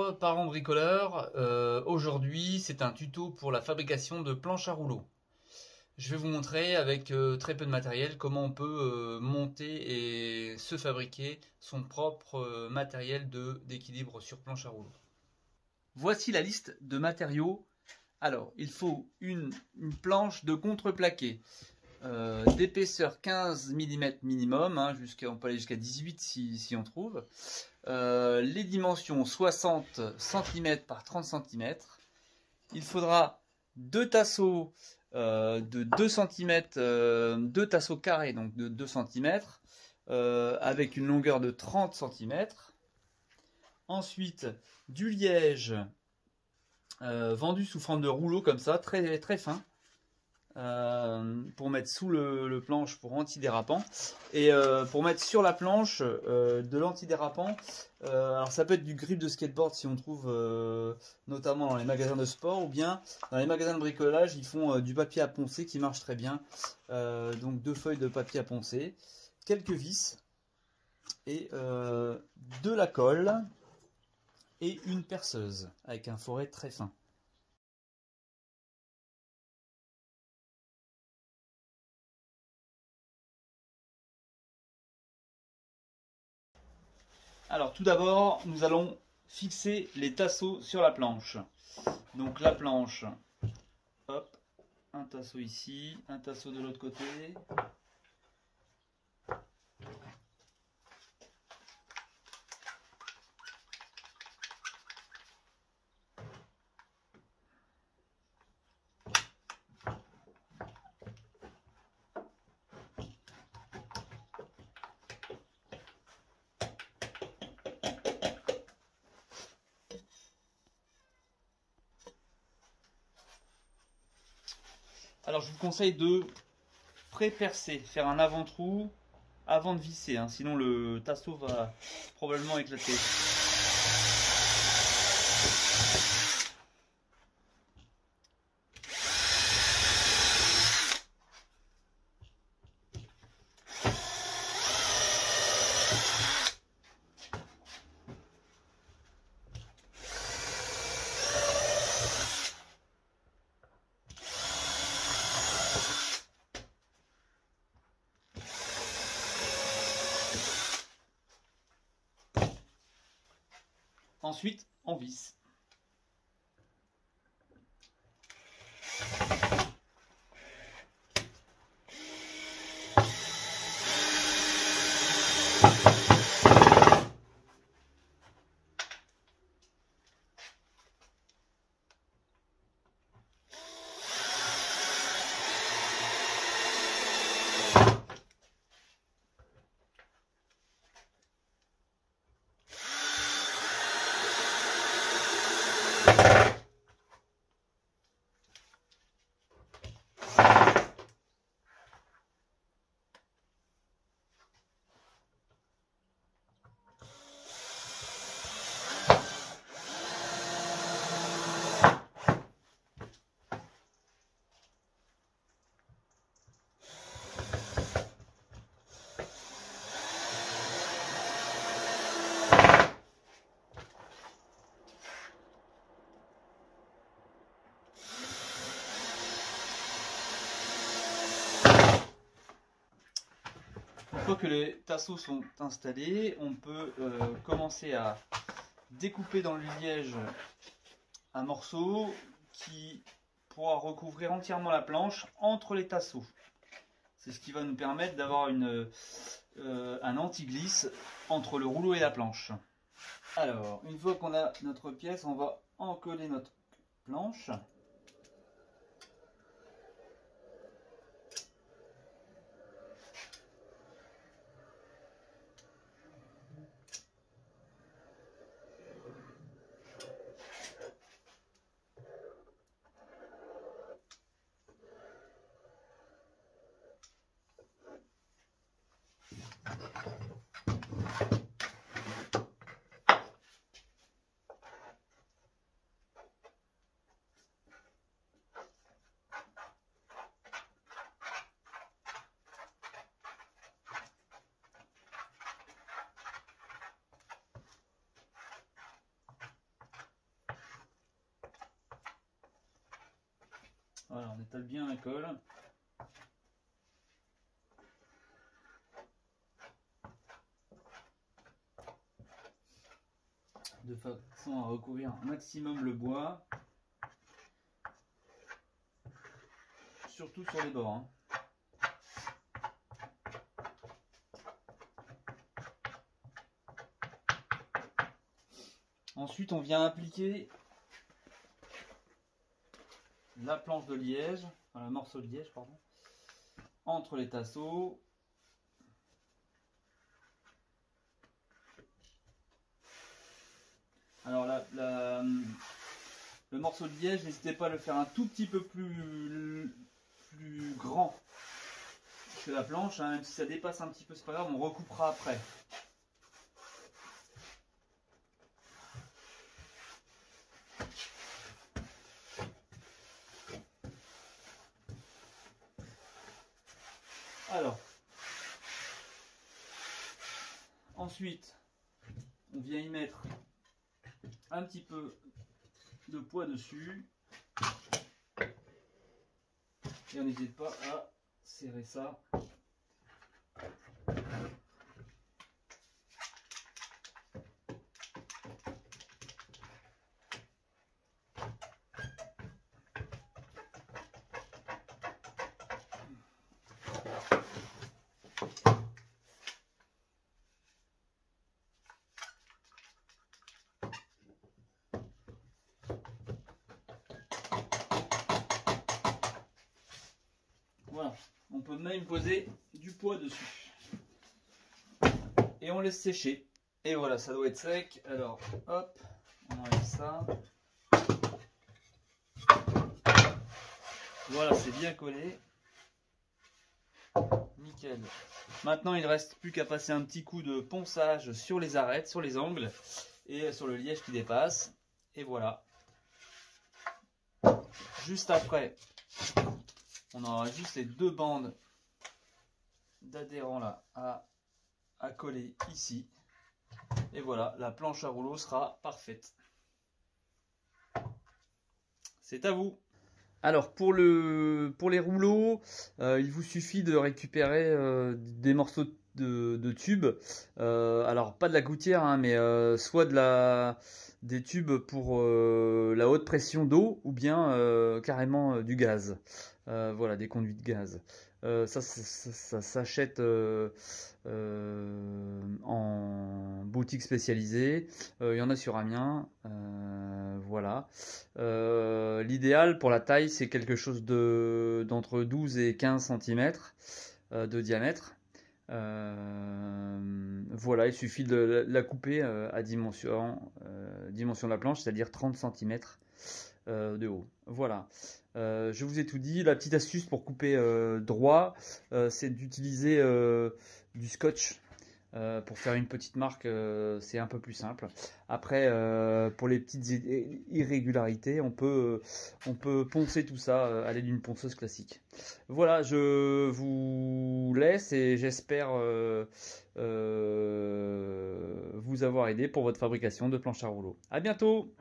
Bonjour parents bricoleurs, aujourd'hui c'est un tuto pour la fabrication de planches à rouleaux. Je vais vous montrer avec très peu de matériel comment on peut monter et se fabriquer son propre matériel d'équilibre sur planche à rouleaux. Voici la liste de matériaux. Alors il faut une planche de contreplaqué d'épaisseur 15 mm minimum, hein, on peut aller jusqu'à 18 si on trouve. Les dimensions 60 cm par 30 cm. Il faudra deux tasseaux de 2 cm, deux tasseaux carrés donc de 2 cm avec une longueur de 30 cm. Ensuite du liège vendu sous forme de rouleau comme ça, très, très fin. Pour mettre sous le planche pour antidérapant et pour mettre sur la planche de l'antidérapant. Alors ça peut être du grip de skateboard si on trouve notamment dans les magasins de sport, ou bien dans les magasins de bricolage ils font du papier à poncer qui marche très bien. Donc 2 feuilles de papier à poncer, quelques vis et de la colle et une perceuse avec un foret très fin. Alors tout d'abord, nous allons fixer les tasseaux sur la planche. Donc la planche, hop, un tasseau ici, un tasseau de l'autre côté. Alors je vous conseille de pré-percer, faire un avant-trou avant de visser, hein, sinon le tasseau va probablement éclater. Ensuite, on visse. Une fois que les tasseaux sont installés, on peut commencer à découper dans le liège un morceau qui pourra recouvrir entièrement la planche entre les tasseaux. C'est ce qui va nous permettre d'avoir un anti-glisse entre le rouleau et la planche. Alors, une fois qu'on a notre pièce, on va encoller notre planche. Voilà, on étale bien la colle. De façon à recouvrir un maximum le bois. Surtout sur les bords. Ensuite, on vient appliquer la planche de liège, enfin le morceau de liège, pardon, entre les tasseaux. Alors le morceau de liège, n'hésitez pas à le faire un tout petit peu plus grand que la planche, hein, même si ça dépasse un petit peu, c'est pas grave, on recoupera après. Alors, ensuite, on vient y mettre un petit peu de poids dessus. Et on n'hésite pas à serrer ça. Voilà, on peut même poser du poids dessus. Et on laisse sécher. Et voilà, ça doit être sec. Alors, hop, on enlève ça. Voilà, c'est bien collé. Nickel. Maintenant, il ne reste plus qu'à passer un petit coup de ponçage sur les arêtes, sur les angles et sur le liège qui dépasse. Et voilà. Juste après, on aura juste les deux bandes d'adhérents là à coller ici. Et voilà, la planche à rouleau sera parfaite. C'est à vous. Alors pour les rouleaux, il vous suffit de récupérer des morceaux de tubes. Alors pas de la gouttière, hein, mais soit des tubes pour la haute pression d'eau ou bien carrément du gaz. Voilà, des conduits de gaz. Ça s'achète en boutique spécialisée. Il y en a sur Amiens. Voilà. L'idéal pour la taille, c'est quelque chose d'entre 12 et 15 cm de diamètre. Voilà, il suffit de la couper à dimension de la planche, c'est-à-dire 30 cm de haut. Voilà. Je vous ai tout dit. La petite astuce pour couper droit, c'est d'utiliser du scotch. Pour faire une petite marque, c'est un peu plus simple. Après, pour les petites irrégularités, on peut poncer tout ça à l'aide d'une ponceuse classique. Voilà, je vous laisse et j'espère vous avoir aidé pour votre fabrication de planche à rouleau. À bientôt!